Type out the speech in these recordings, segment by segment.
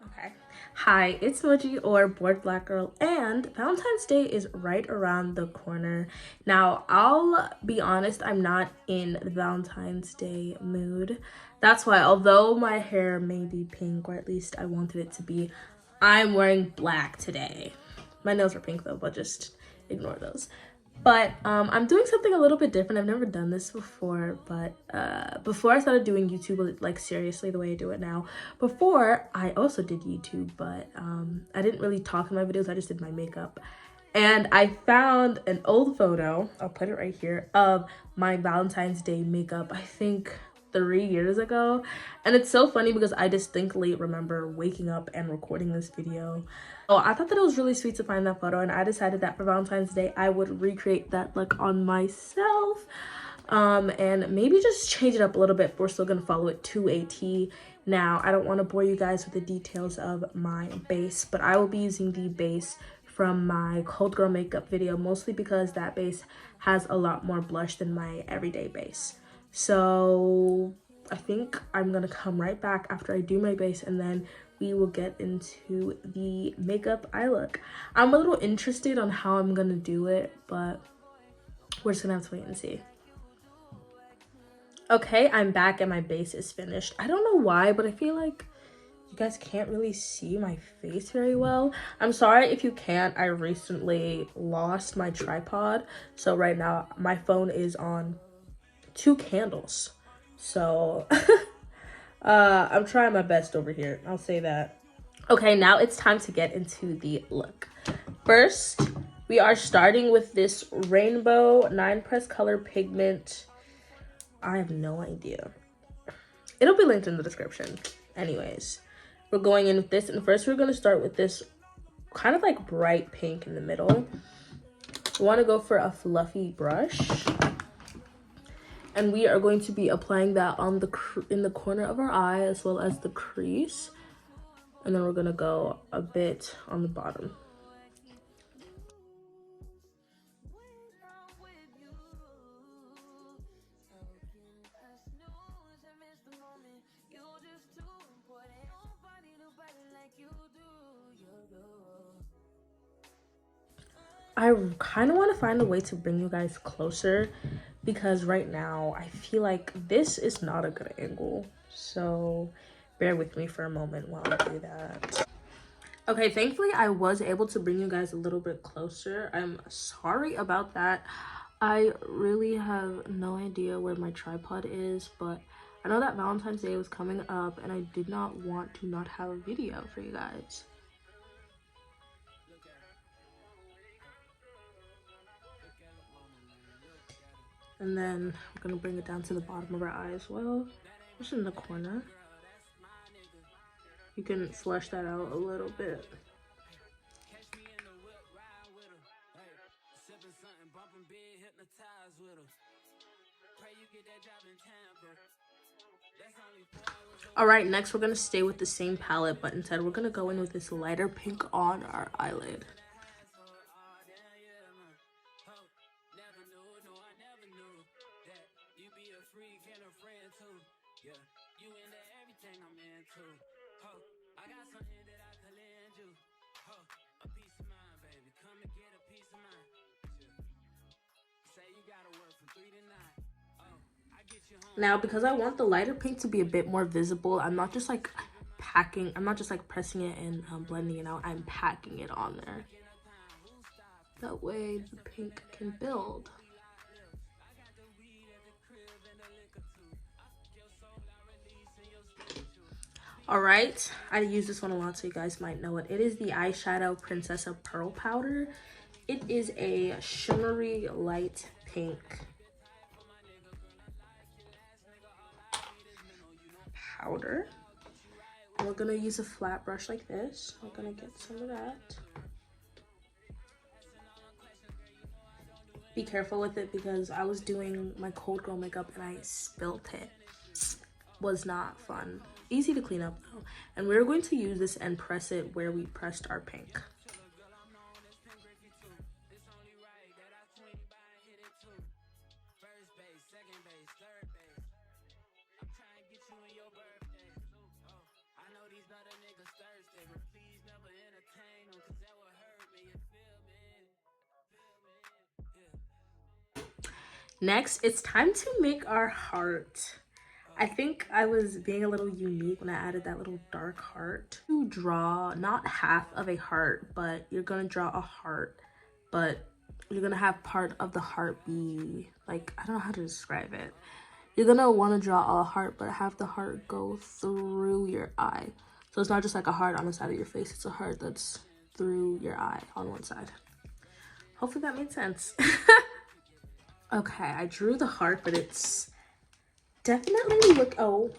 Okay. Hi, it's Moji or Bored Black Girl, and Valentine's Day is right around the corner. Now, I'll be honest, I'm not in the Valentine's Day mood. That's why, although my hair may be pink, or at least I wanted it to be, I'm wearing black today. My nails are pink though, but just ignore those. But I'm doing something a little bit different. I've never done this before, but before I started doing YouTube like seriously the way I do it now, before I also did YouTube, but I didn't really talk in my videos. I just did my makeup. And I found an old photo, I'll put it right here, of my Valentine's Day makeup, I think 3 years ago. And it's so funny because I distinctly remember waking up and recording this video. Oh, I thought that it was really sweet to find that photo, and I decided that for Valentine's Day I would recreate that look on myself, and maybe just change it up a little bit. We're still gonna follow it to a T. Now, I don't want to bore you guys with the details of my base, but I will be using the base from my Cold Girl makeup video, mostly because that base has a lot more blush than my everyday base. So I think I'm gonna come right back after I do my base, and then we will get into the makeup eye look. I'm a little interested on how I'm gonna do it, but we're just gonna have to wait and see. Okay, I'm back and my base is finished. I don't know why, but I feel like you guys can't really see my face very well. I'm sorry if you can't. I recently lost my tripod, so right now my phone is on 2 candles. So I'm trying my best over here, I'll say that. Okay, now it's time to get into the look. First, we are starting with this rainbow 9 press color pigment. I have no idea. It'll be linked in the description. Anyways, we're going in with this, and first we're gonna start with this kind of like bright pink in the middle. We want to go for a fluffy brush, and we are going to be applying that on in the corner of our eye as well as the crease, and then we're gonna go a bit on the bottom. I kind of want to find a way to bring you guys closer, because right now I feel like this is not a good angle. So bear with me for a moment while I do that. Okay, thankfully I was able to bring you guys a little bit closer. I'm sorry about that. I really have no idea where my tripod is, but I know that Valentine's Day was coming up and I did not want to not have a video for you guys. And then I'm gonna bring it down to the bottom of our eye as well, just in the corner. You can flush that out a little bit. All right, next we're gonna stay with the same palette, but instead we're gonna go in with this lighter pink on our eyelid. Now, because I want the lighter pink to be a bit more visible, I'm not just like pressing it and blending it out. I'm packing it on there. That way the pink can build. All right, I use this one a lot, so you guys might know it. It is the eyeshadow Princessa Pearl Powder. It is a shimmery light pink powder. And we're gonna use a flat brush like this. We're gonna get some of that. Be careful with it because I was doing my Cold Girl makeup and I spilt it. Was not fun. Easy to clean up though. And we're going to use this and press it where we pressed our pink. Next, it's time to make our heart. I think I was being a little unique when I added that little dark heart. You draw not half of a heart, but you're gonna draw a heart, but you're gonna have part of the heart be like, I don't know how to describe it. You're gonna want to draw a heart, but have the heart go through your eye. So it's not just like a heart on the side of your face, it's a heart that's through your eye on one side. Hopefully that made sense. Okay, I drew the heart, but it's definitely oh,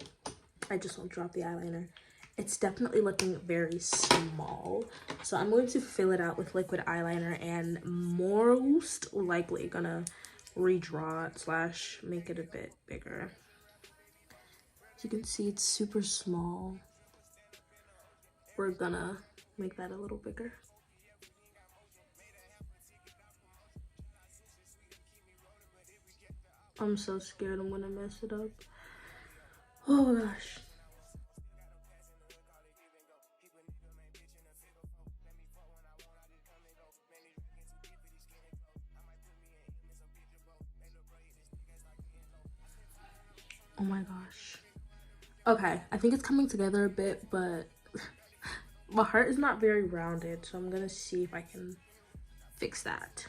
I just won't drop the eyeliner. It's definitely looking very small. So I'm going to fill it out with liquid eyeliner and most likely gonna redraw it slash make it a bit bigger. As you can see, it's super small. We're gonna make that a little bigger. I'm so scared I'm gonna mess it up. Oh my gosh. Oh my gosh. Okay, I think it's coming together a bit, but my heart is not very rounded, so I'm gonna see if I can fix that.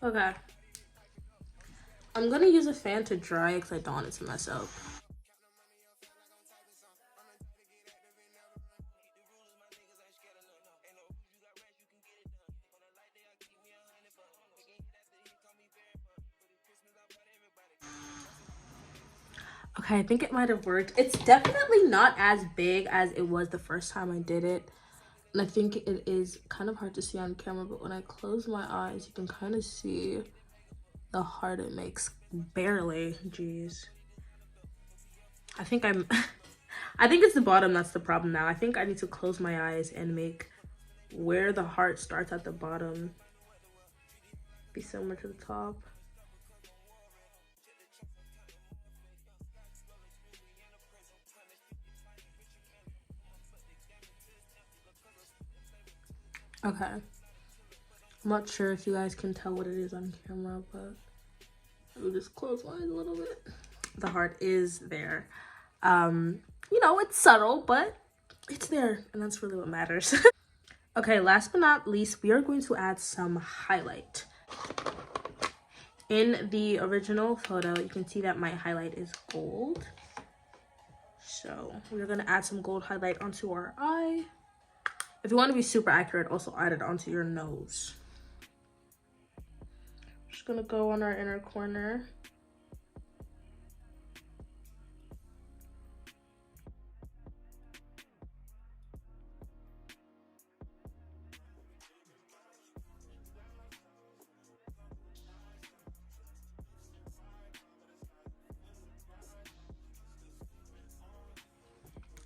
Okay. I'm gonna use a fan to dry it because I don't want it to mess up. Okay, I think it might have worked. It's definitely not as big as it was the first time I did it. And I think it is kind of hard to see on camera, but when I close my eyes, you can kind of see the heart it makes. Barely. Jeez. I think I'm... I think it's the bottom that's the problem now. I think I need to close my eyes and make where the heart starts at the bottom be similar to the top. Okay. I'm not sure if you guys can tell what it is on camera, but let me just close my eyes a little bit. The heart is there. You know, it's subtle, but it's there, and that's really what matters. Okay, last but not least, we are going to add some highlight. In the original photo, you can see that my highlight is gold. So we're gonna add some gold highlight onto our eye. If you want to be super accurate, also add it onto your nose. Just gonna go on our inner corner.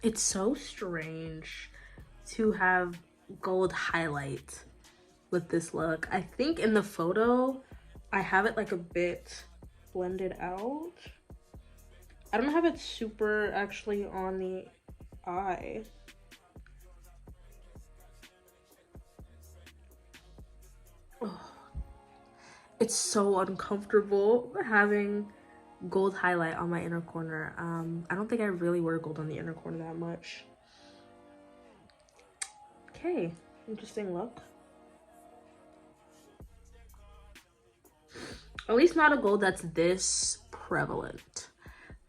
It's so strange to have gold highlight with this look. I think in the photo, I have it like a bit blended out. I don't have it super actually on the eye. Oh, it's so uncomfortable having gold highlight on my inner corner. I don't think I really wear gold on the inner corner that much. Okay, interesting look. At least not a gold that's this prevalent.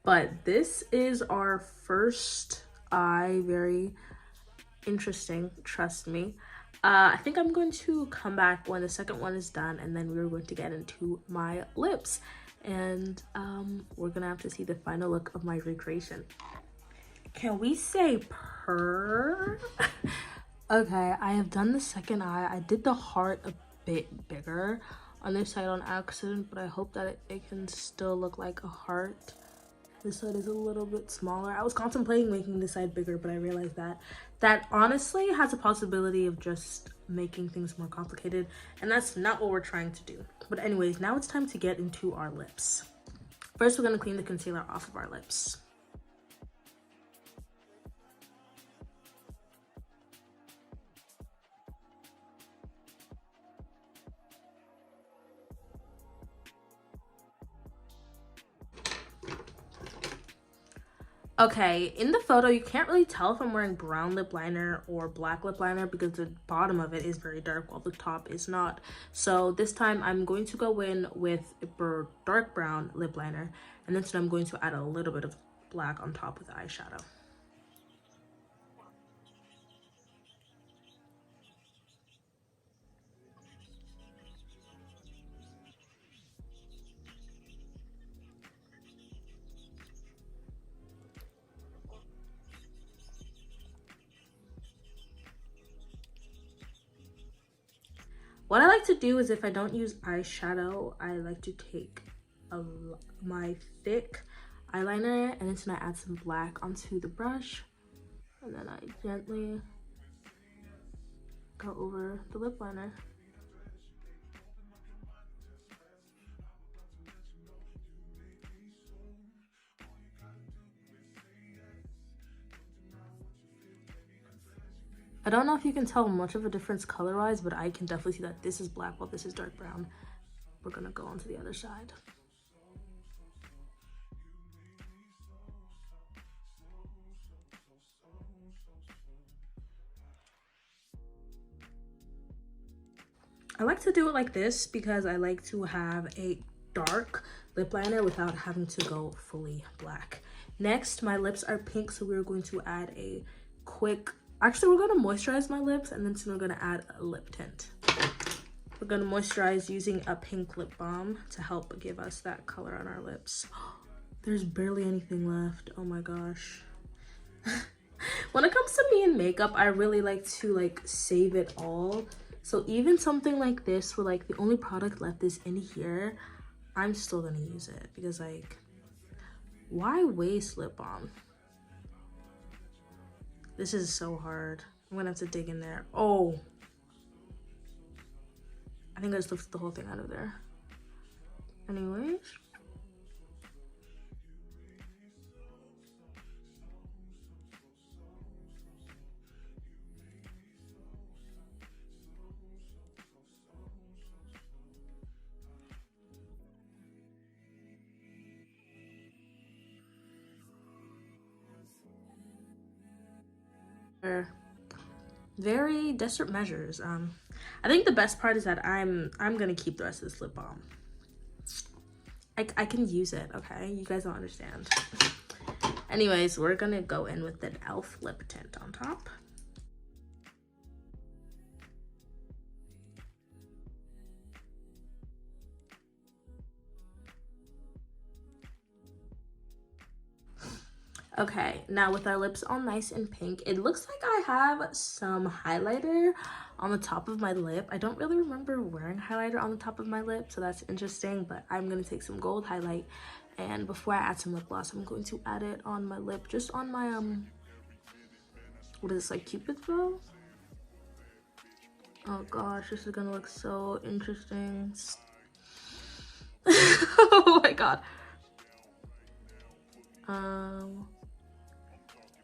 But this is our first eye. Very interesting, trust me. I think I'm going to come back when the second one is done, and then we're going to get into my lips. And we're gonna have to see the final look of my recreation. Can we say purr? Okay, I have done the second eye. I did the heart a bit bigger on this side on accident, but I hope that it can still look like a heart. This side is a little bit smaller. I was contemplating making this side bigger, but I realized that honestly has a possibility of just making things more complicated, and that's not what we're trying to do. But anyways, now it's time to get into our lips. First, we're going to clean the concealer off of our lips. Okay, in the photo, you can't really tell if I'm wearing brown lip liner or black lip liner because the bottom of it is very dark while the top is not. So this time I'm going to go in with a dark brown lip liner, and then I'm going to add a little bit of black on top with the eyeshadow. What I like to do is if I don't use eyeshadow, I like to take my thick eyeliner and then I add some black onto the brush, and then I gently go over the lip liner. I don't know if you can tell much of a difference color-wise, but I can definitely see that this is black while this is dark brown. We're gonna go on to the other side. I like to do it like this because I like to have a dark lip liner without having to go fully black. Next, my lips are pink, so we're going to add a quick, actually we're going to moisturize my lips, and then soon we're going to add a lip tint. We're going to moisturize using a pink lip balm to help give us that color on our lips. There's barely anything left. Oh my gosh. When it comes to me and makeup, I really like to save it all. So even something like this where the only product left is in here, I'm still gonna use it because why waste lip balm? This is so hard. I'm gonna have to dig in there. Oh, I think I just lifted the whole thing out of there. Anyways. Very desperate measures. I think the best part is that I'm gonna keep the rest of this lip balm. I can use it, okay? You guys don't understand. Anyways, we're gonna go in with an e.l.f. lip tint on top. Okay, now with our lips all nice and pink, it looks like I have some highlighter on the top of my lip. I don't really remember wearing highlighter on the top of my lip, so that's interesting, but I'm gonna take some gold highlight, and before I add some lip gloss, I'm going to add it on my lip, just on my, what is this, Cupid's bow? Oh gosh, this is gonna look so interesting. Oh my god.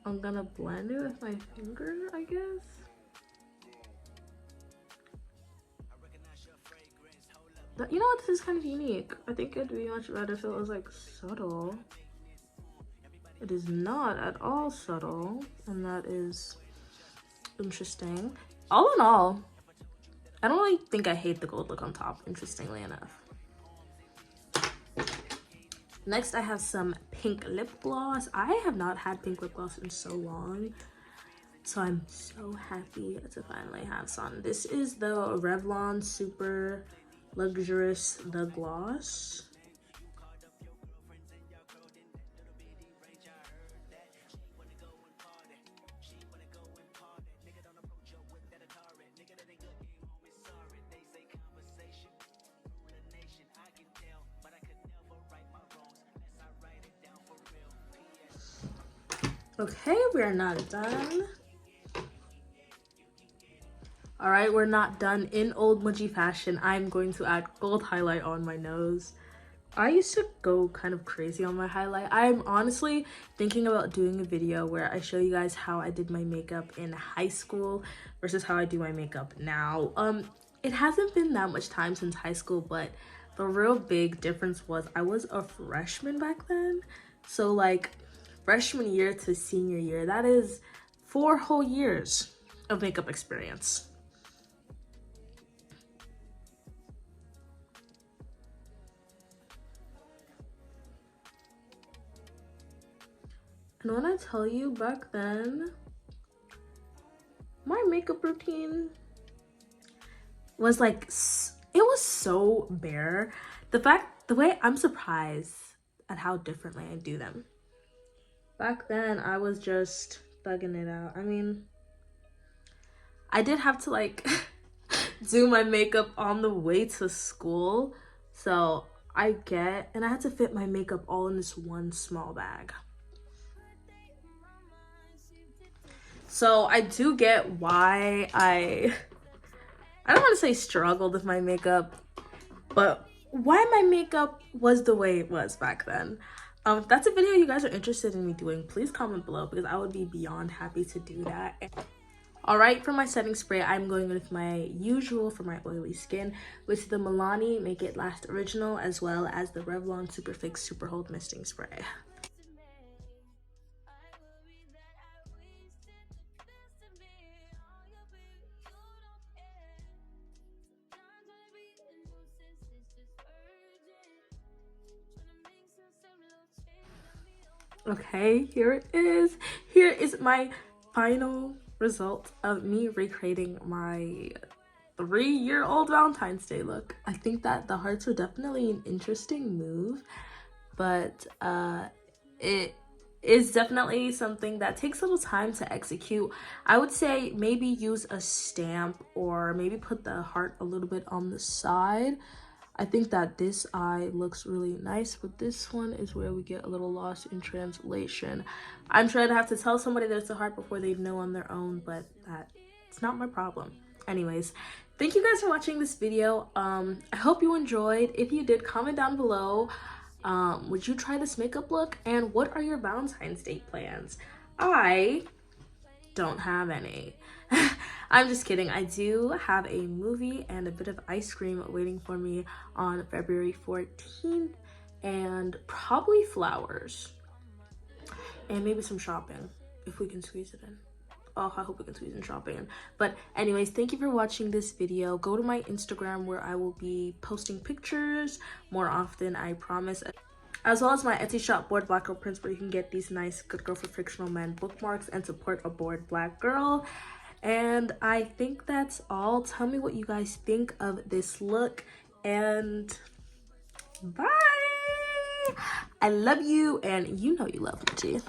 I'm gonna blend it with my finger, I guess. You know what? This is kind of unique. I think it'd be much better if it was subtle. It is not at all subtle, and that is interesting. All in all, I don't really think I hate the gold look on top, interestingly enough. Next, I have some pink lip gloss. I have not had pink lip gloss in so long, so I'm so happy to finally have some. This is the Revlon Super Luxurious The Gloss. Okay, we are not done. All right, we're not done. In old Muji fashion, I'm going to add gold highlight on my nose. I used to go kind of crazy on my highlight. I'm honestly thinking about doing a video where I show you guys how I did my makeup in high school versus how I do my makeup now. It hasn't been that much time since high school, but the real big difference was I was a freshman back then. So like freshman year to senior year, that is 4 whole years of makeup experience. And when I tell you back then, my makeup routine was like, it was so bare. The way I'm surprised at how differently I do them. Back then, I was just thugging it out. I mean, I did have to like do my makeup on the way to school. So and I had to fit my makeup all in this one small bag. So I do get why I don't want to say struggled with my makeup, but why my makeup was the way it was back then. If that's a video you guys are interested in me doing, please comment below because I would be beyond happy to do that. All right, for my setting spray, I'm going with my usual for my oily skin, which is the Milani Make It Last Original, as well as the Revlon Super Fix Super Hold Misting Spray. Okay, here it is. Here is my final result of me recreating my 3-year-old Valentine's Day look. I think that the hearts were definitely an interesting move, but it is definitely something that takes a little time to execute. I would say maybe use a stamp or maybe put the heart a little bit on the side. I think that this eye looks really nice, but this one is where we get a little lost in translation. I'm sure I'd have to tell somebody that it's a heart before they know on their own, but it's not my problem. Anyways, thank you guys for watching this video. I hope you enjoyed. If you did, comment down below. Would you try this makeup look? And what are your Valentine's Day plans? I don't have any. I'm just kidding. I do have a movie and a bit of ice cream waiting for me on February 14th, and probably flowers and maybe some shopping if we can squeeze it in. Oh, I hope we can squeeze in shopping in. But anyways, thank you for watching this video. Go to my Instagram where I will be posting pictures more often, I promise, as well as my Etsy shop, Bored Black Girl Prints, where you can get these nice Good Girl for Fictional Men bookmarks and support a bored Black girl. And I think that's all. Tell me what you guys think of this look, and bye. I love you, and you know you love me too.